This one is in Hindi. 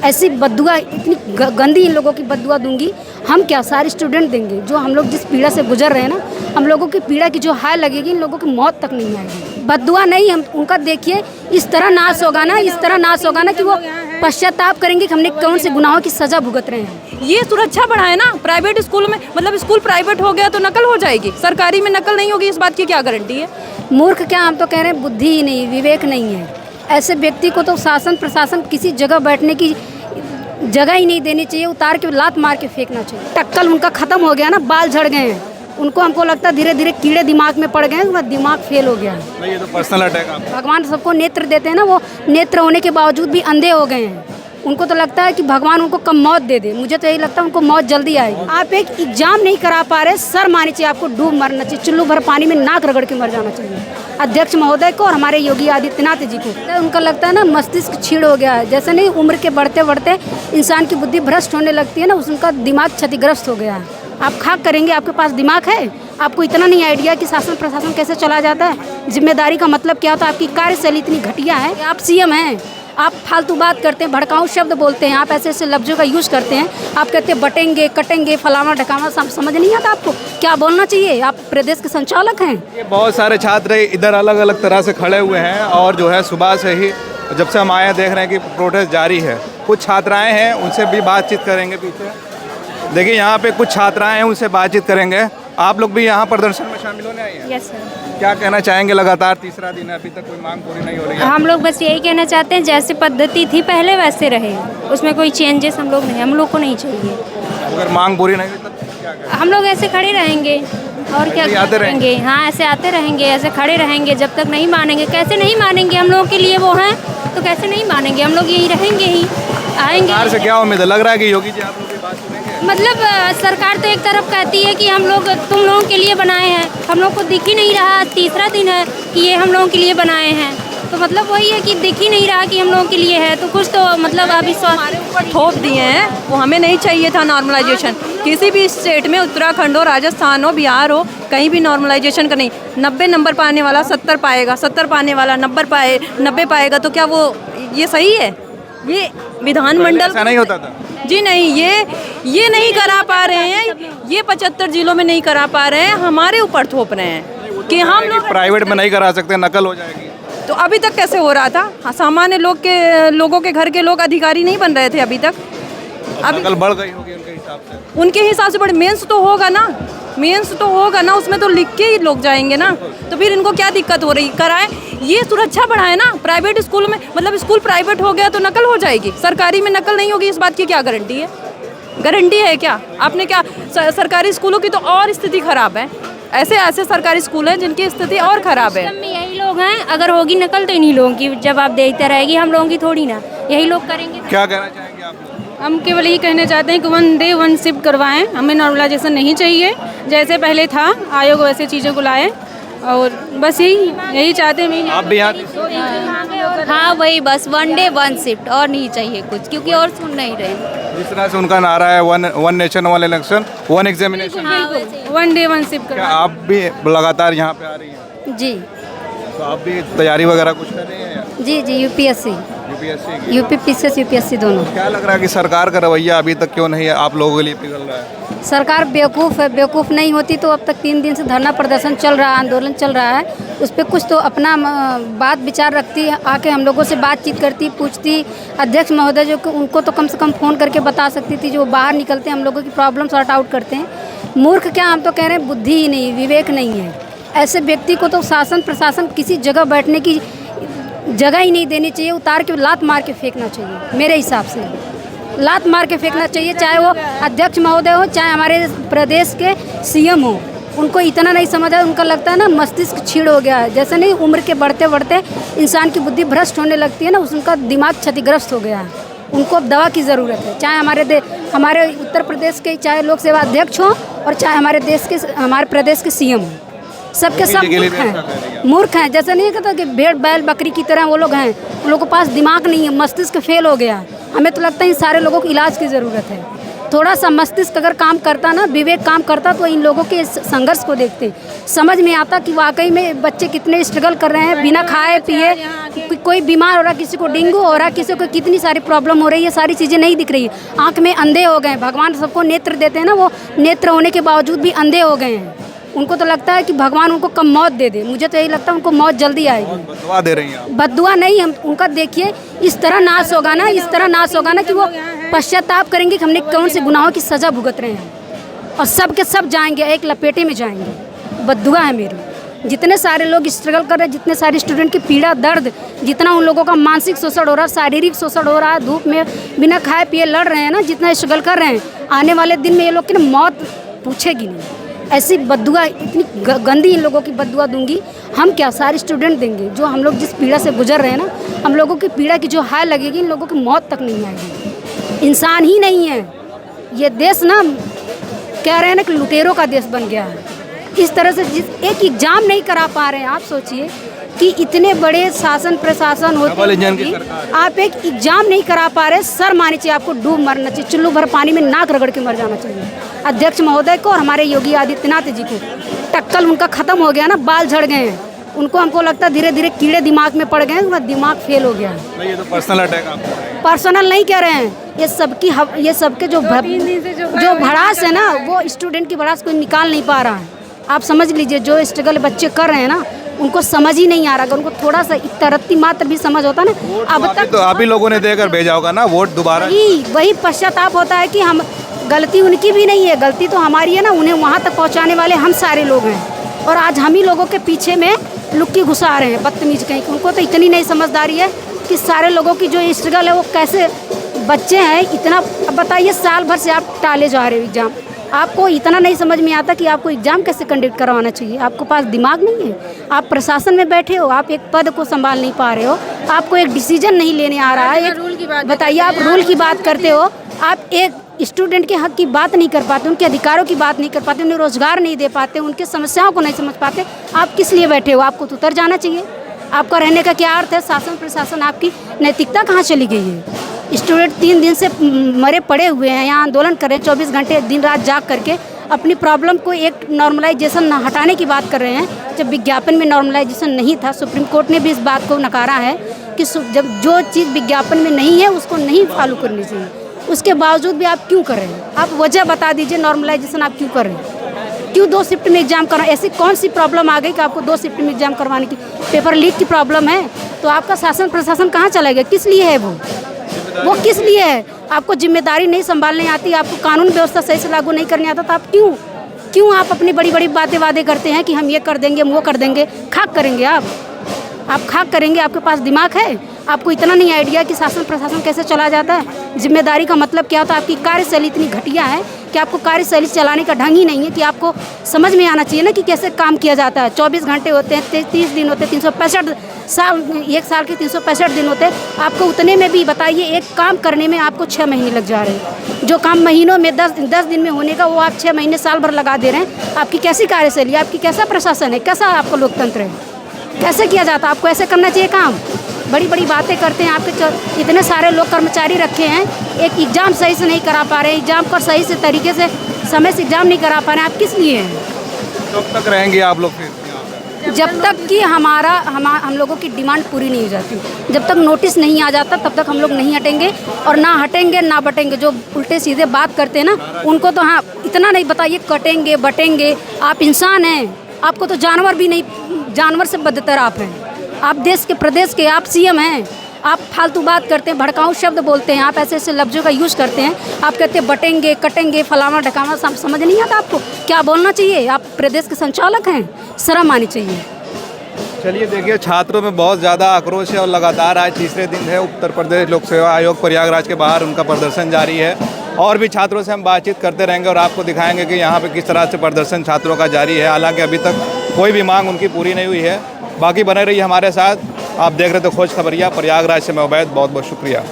ऐसी बद्दुआ, इतनी गंदी इन लोगों की बद्दुआ दूंगी। हम क्या, सारे स्टूडेंट देंगे। जो हम लोग जिस पीड़ा से गुजर रहे हैं ना, हम लोगों की पीड़ा की जो हाय लगेगी, इन लोगों की मौत तक नहीं आएगी। बद्दुआ नहीं, हम उनका देखिए इस तरह नाश होगा ना, इस तरह नाश होगा ना कि वो पश्चाताप करेंगे कि हमने कौन से गुनाहों की सजा भुगत रहे हैं। ये सुरक्षा बढ़ाए ना। प्राइवेट स्कूल में, मतलब स्कूल प्राइवेट हो गया तो नकल हो जाएगी, सरकारी में नकल नहीं होगी, इस बात की क्या गारंटी है? मूर्ख क्या, हम तो कह रहे हैं बुद्धि ही नहीं, विवेक नहीं है। ऐसे व्यक्ति को तो शासन प्रशासन किसी जगह बैठने की जगह ही नहीं देनी चाहिए, उतार के लात मार के फेंकना चाहिए। टक्कल उनका खत्म हो गया ना, बाल झड़ गए हैं उनको। हमको लगता है धीरे धीरे कीड़े दिमाग में पड़ गए हैं, उनका दिमाग फेल हो गया है। नहीं, ये तो पर्सनल अटैक है। भगवान सबको नेत्र देते हैं ना, वो नेत्र होने के बावजूद भी अंधे हो गए हैं। उनको तो लगता है कि भगवान उनको कम मौत दे दे। मुझे तो यही लगता है उनको मौत जल्दी आएगी। आप एक एग्जाम नहीं करा पा रहे, शर्म आनी चाहिए आपको, डूब मरना चाहिए, चुल्लू भर पानी में नाक रगड़ के मर जाना चाहिए। अध्यक्ष महोदय को और हमारे योगी आदित्यनाथ जी को उनका लगता है ना मस्तिष्क छीड़ हो गया है। जैसे नहीं, उम्र के बढ़ते बढ़ते इंसान की बुद्धि भ्रष्ट होने लगती है ना, उनका दिमाग क्षतिग्रस्त हो गया है। आप खाक करेंगे, आपके पास दिमाग है? आपको इतना नहीं आइडिया कि शासन प्रशासन कैसे चला जाता है, जिम्मेदारी का मतलब क्या होता है? आपकी कार्यशैली इतनी घटिया है। आप सीएम हैं, आप फालतू बात करते हैं, भड़काऊ शब्द बोलते हैं, आप ऐसे ऐसे लफ्जों का यूज़ करते हैं। आप कहते हैं बटेंगे कटेंगे फलाना ढकाना, समझ नहीं आता आपको क्या बोलना चाहिए? आप प्रदेश के संचालक हैं। ये बहुत सारे छात्र इधर अलग अलग तरह से खड़े हुए हैं और जो है सुबह से ही, जब से हम आए हैं, देख रहे हैं कि प्रोटेस्ट जारी है। कुछ छात्राएं हैं, उनसे भी बातचीत करेंगे। पीछे देखिए, यहाँ पे कुछ छात्राएं हैं, उनसे बातचीत करेंगे। आप लोग भी यहाँ प्रदर्शन में शामिल होने आई हैं? Yes sir. क्या कहना चाहेंगे? लगातार तीसरा दिन है, अभी तक कोई मांग पूरी नहीं हो रही है। हम लोग बस यही कहना चाहते हैं, जैसे पद्धति थी पहले वैसे रहे, उसमें कोई चेंजेस हम लोग नहीं, हम लोग को नहीं चाहिए। अगर मांग पूरी नहीं हुई तब क्या करें? हम लोग ऐसे खड़े रहेंगे और क्या करेंगे? हाँ, ऐसे आते रहेंगे, ऐसे खड़े रहेंगे जब तक नहीं मानेंगे। कैसे नहीं मानेंगे? हम लोगों के लिए वो हैं तो कैसे नहीं मानेंगे? हम लोग यही रहेंगे ही, आएंगे। सरकार से क्या उम्मीद है? लग रहा है कि योगी जी आप लोग की बात सुनेंगे? मतलब सरकार तो एक तरफ कहती है कि हम लोग तुम लोगों के लिए बनाए हैं, हम लोग को दिख ही नहीं रहा। तीसरा दिन है कि ये हम लोगों के लिए बनाए हैं, तो मतलब वही है कि दिख ही नहीं रहा कि हम लोगों के लिए है। तो कुछ तो मतलब अभी हमारे ऊपर थोप दिए हैं, वो हमें नहीं चाहिए था नॉर्मलाइजेशन। किसी भी स्टेट में, उत्तराखंड हो, राजस्थान हो, बिहार हो, कहीं भी नॉर्मलाइजेशन का नहीं। 90 नंबर पाने वाला 70 पाएगा, 70 पाने वाला 90 पाएगा, तो क्या वो ये सही है? ये विधानमंडल ऐसा नहीं होता था जी, नहीं, ये नहीं करा पा रहे हैं। ये 75 जिलों में नहीं करा पा रहे हैं, हमारे ऊपर थोप रहे हैं कि हम लोग प्राइवेट में नहीं करा सकते, नकल हो जाएगी। तो अभी तक कैसे हो रहा था? हाँ, सामान्य लोगों के घर के लोग अधिकारी नहीं बन रहे थे अभी तक। अब नकल बढ़ गई होगी उनके हिसाब से। उनके हिसाब से बड़े मेंस तो होगा ना, मेंस तो होगा ना, उसमें तो लिख के ही लोग जाएंगे ना। तो फिर इनको क्या दिक्कत हो रही? कराएं, ये सुरक्षा बढ़ाए ना। प्राइवेट स्कूल में, मतलब स्कूल प्राइवेट हो गया तो नकल हो जाएगी, सरकारी में नकल नहीं होगी, इस बात की क्या गारंटी है? गारंटी है क्या? आपने क्या, सरकारी स्कूलों की तो और स्थिति खराब है। ऐसे ऐसे सरकारी स्कूल हैं जिनकी स्थिति और ख़राब है। यही लोग हैं, अगर होगी नकल तो इन्हीं लोगों की जवाब देते रहेगी, हम लोगों की थोड़ी ना। यही लोग करेंगे। क्या कहना चाहेंगे आप लोग? हम केवल यही कहना चाहते हैं कि वन डे वन शिफ्ट करवाएं, हमें नॉर्मलाइजेशन नहीं चाहिए। जैसे पहले था आयोग वैसे चीज़ों को लाएं, और बस यही चाहते हैं। आप भी यहाँ? हाँ, वही बस वन डे वन शिफ्ट, और नहीं चाहिए कुछ, क्योंकि और सुन नहीं रहे। जिस तरह से उनका नारा है, one nation one election one examination, one day one shift क्या आप भी लगातार यहाँ पे आ रही हैं? जी तो आप भी तैयारी वगैरह कुछ कर रही हैं? जी जी, UPSC UPSC UP PCS UPSC दोनों। क्या लग रहा है कि सरकार का रवैया अभी तक क्यों नहीं है आप लोगों के लिए पिघल रहा है? सरकार बेवकूफ़ है। बेवकूफ़ नहीं होती तो अब तक 3 दिन से धरना प्रदर्शन चल रहा है, आंदोलन चल रहा है। उस पर कुछ तो अपना बात विचार रखती, आके हम लोगों से बातचीत करती, पूछती। अध्यक्ष महोदय जो उनको तो कम से कम फ़ोन करके बता सकती थी, जो बाहर निकलते हैं, हम लोगों की प्रॉब्लम सॉर्ट आउट करते हैं। मूर्ख क्या, हम तो कह रहे हैं बुद्धि ही नहीं, विवेक नहीं है। ऐसे व्यक्ति को तो शासन प्रशासन किसी जगह बैठने की जगह ही नहीं देनी चाहिए, उतार के लात मार के फेंकना चाहिए। मेरे हिसाब से लात मार के फेंकना चाहिए, चाहे वो अध्यक्ष महोदय हो, चाहे हमारे प्रदेश के सीएम हो। उनको इतना नहीं समझ है, उनका लगता है ना मस्तिष्क छीड़ हो गया है। जैसे नहीं, उम्र के बढ़ते बढ़ते इंसान की बुद्धि भ्रष्ट होने लगती है ना, उनका दिमाग क्षतिग्रस्त हो गया है। उनको अब दवा की ज़रूरत है। चाहे हमारे उत्तर प्रदेश के चाहे लोक सेवा अध्यक्ष हों, और चाहे हमारे प्रदेश के सीएम हों, सबके सब मूर्ख हैं। मूर्ख हैं, जैसे नहीं कहता कि भेड़ बैल बकरी की तरह वो लोग हैं। उन लोगों के पास दिमाग नहीं है, मस्तिष्क फेल हो गया। हमें तो लगता है इन सारे लोगों को इलाज की ज़रूरत है। थोड़ा सा मस्तिष्क अगर काम करता ना, विवेक काम करता, तो इन लोगों के इस संघर्ष को देखते समझ में आता कि वाकई में बच्चे कितने स्ट्रगल कर रहे हैं बिना खाए पिए। कोई बीमार हो रहा, किसी को डेंगू हो रहा, किसी को कितनी सारी प्रॉब्लम हो रही है, ये सारी चीज़ें नहीं दिख रही है। आँख में अंधे हो गए। भगवान सबको नेत्र देते हैं ना, वो नेत्र होने के बावजूद भी अंधे हो गए हैं। उनको तो लगता है कि भगवान उनको कम मौत दे दे। मुझे तो यही लगता है उनको मौत जल्दी आएगी। बददुआ दे रही हैं आप। बददुआ नहीं, हम उनका देखिए इस तरह नाश होगा ना, इस तरह नाश होगा ना कि वो पश्चाताप करेंगे कि हमने कौन से गुनाहों की सज़ा भुगत रहे हैं, और सब के सब जाएंगे, एक लपेटे में जाएंगे। बददुआ है मेरी। जितने सारे लोग स्ट्रगल कर रहे हैं, जितने सारे स्टूडेंट की पीड़ा दर्द, जितना उन लोगों का मानसिक शोषण हो रहा है, शारीरिक शोषण हो रहा है, धूप में बिना खाए पिए लड़ रहे हैं ना, जितना स्ट्रगल कर रहे हैं, आने वाले दिन में ये लोग की ना मौत पूछेगी नहीं। ऐसी बददुआ, इतनी गंदी इन लोगों की बददुआ दूंगी। हम क्या, सारे स्टूडेंट देंगे। जो हम लोग जिस पीड़ा से गुजर रहे हैं ना, हम लोगों की पीड़ा की जो हाय लगेगी, इन लोगों की मौत तक नहीं आएगी। इंसान ही नहीं है ये देश ना, कह रहे हैं ना कि लुटेरों का देश बन गया है। इस तरह से एक एग्ज़ाम नहीं करा पा रहे हैं। आप सोचिए कि इतने बड़े शासन प्रशासन होते हैं, आप एक एग्ज़ाम नहीं करा पा रहे। सर मानी चाहिए आपको, डूब मरना चाहिए, चुल्लू भर पानी में नाक रगड़ के मर जाना चाहिए। अध्यक्ष महोदय को और हमारे योगी आदित्यनाथ जी को टक्कल उनका ख़त्म हो गया ना, बाल झड़ गए हैं उनको। हमको लगता है धीरे धीरे कीड़े दिमाग में पड़ गए हैं, उनका दिमाग फेल हो गया है। ये तो पर्सनल अटैक आपको। पर्सनल नहीं कह रहे हैं, ये सबके जो भड़ास है ना, वो स्टूडेंट की भड़ास कोई निकाल नहीं पा रहा है। आप समझ लीजिए, जो स्ट्रगल बच्चे कर रहे हैं ना, उनको समझ ही नहीं आ रहा। अगर उनको थोड़ा सा तरत्ती मात्र भी समझ होता ना, अब तक तो आप ही लोगों ने देकर भेजा होगा ना वोट दोबारा। वही पश्चाताप होता है कि हम, गलती उनकी भी नहीं है, गलती तो हमारी है ना। उन्हें वहाँ तक पहुँचाने वाले हम सारे लोग हैं, और आज हम ही लोगों के पीछे में लुक्की घुसा रहे हैं बदतमीज कहीं। उनको तो इतनी नहीं समझदारी है कि सारे लोगों की जो स्ट्रगल है वो कैसे, बच्चे हैं इतना। अब बताइए, साल भर से आप टाले जा रहे हो एग्ज़ाम, आपको इतना नहीं समझ में आता कि आपको एग्ज़ाम कैसे कंडक्ट करवाना चाहिए। आपको पास दिमाग नहीं है। आप प्रशासन में बैठे हो, आप एक पद को संभाल नहीं पा रहे हो, आपको एक डिसीजन नहीं लेने आ रहा है। बताइए, आप रूल की बात करते हो, आप एक स्टूडेंट के हक की बात नहीं कर पाते, उनके अधिकारों की बात नहीं कर पाते, उन्हें रोज़गार नहीं दे पाते, उनके समस्याओं को नहीं समझ पाते। आप किस लिए बैठे हो? आपको तो उतर जाना चाहिए। आपका रहने का क्या अर्थ है? शासन प्रशासन, आपकी नैतिकता कहाँ चली गई है? स्टूडेंट 3 दिन से मरे पड़े हुए हैं, यहाँ आंदोलन कर रहे हैं, 24 घंटे दिन रात जाग करके अपनी प्रॉब्लम को एक नॉर्मलाइजेशन हटाने की बात कर रहे हैं, जब विज्ञापन में नॉर्मलाइजेशन नहीं था। सुप्रीम कोर्ट ने भी इस बात को नकारा है कि जब जो चीज़ विज्ञापन में नहीं है उसको नहीं फॉलो करनी चाहिए। उसके बावजूद भी आप क्यों कर रहे हैं? आप वजह बता दीजिए, नॉर्मलाइजेशन आप क्यों कर रहे हैं? क्यों 2 शिफ्ट में एग्जाम करना? ऐसी कौन सी प्रॉब्लम आ गई कि आपको 2 शिफ्ट में एग्जाम करवाने की? पेपर लीक की प्रॉब्लम है तो आपका शासन प्रशासन कहाँ चला गया? किस लिए है वो किस लिए है? आपको जिम्मेदारी नहीं संभालने आती, आपको कानून व्यवस्था सही से लागू नहीं करने आता, तो आप क्यों आप अपनी बड़ी बड़ी बातें वादे करते हैं कि हम ये कर देंगे, वो कर देंगे? खाक करेंगे आप खाक करेंगे। आपके पास दिमाग है? आपको इतना नहीं आइडिया कि शासन प्रशासन कैसे चला जाता है, जिम्मेदारी का मतलब क्या होता है? आपकी कार्यशैली इतनी घटिया है कि आपको कार्यशैली चलाने का ढंग ही नहीं है कि आपको समझ में आना चाहिए ना कि कैसे काम किया जाता है। 24 घंटे होते हैं, 30 दिन होते हैं, 365 साल, 1 साल के 365 दिन होते हैं। आपको उतने में भी बताइए, एक काम करने में आपको 6 महीने लग जा रहे हैं। जो काम महीनों में 10 दिन में होने का, वो आप 6 महीने साल भर लगा दे रहे हैं। आपकी कैसी कार्यशैली, आपकी कैसा प्रशासन है, कैसा आपका लोकतंत्र है, कैसे किया जाता? आपको ऐसे करना चाहिए काम। बड़ी बड़ी बातें करते हैं। आपके इतने सारे लोग कर्मचारी रखे हैं, एक एग्ज़ाम सही से नहीं करा पा रहे, एग्ज़ाम को सही से तरीके से समय से एग्ज़ाम नहीं करा पा रहे हैं। आप किस लिए हैं? कब तक रहेंगे आप लोग फिर? जब तक कि हम लोगों की डिमांड पूरी नहीं हो जाती, जब तक नोटिस नहीं आ जाता, तब तक हम लोग नहीं हटेंगे, और ना हटेंगे ना बटेंगे। जो उल्टे सीधे बात करते हैं ना, उनको तो हाँ इतना नहीं बताइए कटेंगे बटेंगे। आप इंसान हैं, आपको तो जानवर भी नहीं, जानवर से बदतर आप हैं। आप देश के, प्रदेश के, आप सीएम हैं। आप फालतू बात करते हैं, भड़काऊ शब्द बोलते हैं, आप ऐसे ऐसे लफ्ज़ों का यूज़ करते हैं। आप कहते हैं बटेंगे कटेंगे फलाना ढकाना, समझ नहीं आता आपको क्या बोलना चाहिए? आप प्रदेश के संचालक हैं, शर्म आनी चाहिए। चलिए देखिए, छात्रों में बहुत ज़्यादा आक्रोश है और लगातार आज तीसरे दिन है उत्तर प्रदेश लोक सेवा आयोग प्रयागराज के बाहर उनका प्रदर्शन जारी है। और भी छात्रों से हम बातचीत करते रहेंगे और आपको दिखाएंगे कि यहाँ पे किस तरह से प्रदर्शन छात्रों का जारी है। हालांकि अभी तक कोई भी मांग उनकी पूरी नहीं हुई है। बाकी बने रहिए हमारे साथ। आप देख रहे थे खोज खबरिया, प्रयागराज से मैं उबैद, बहुत बहुत शुक्रिया।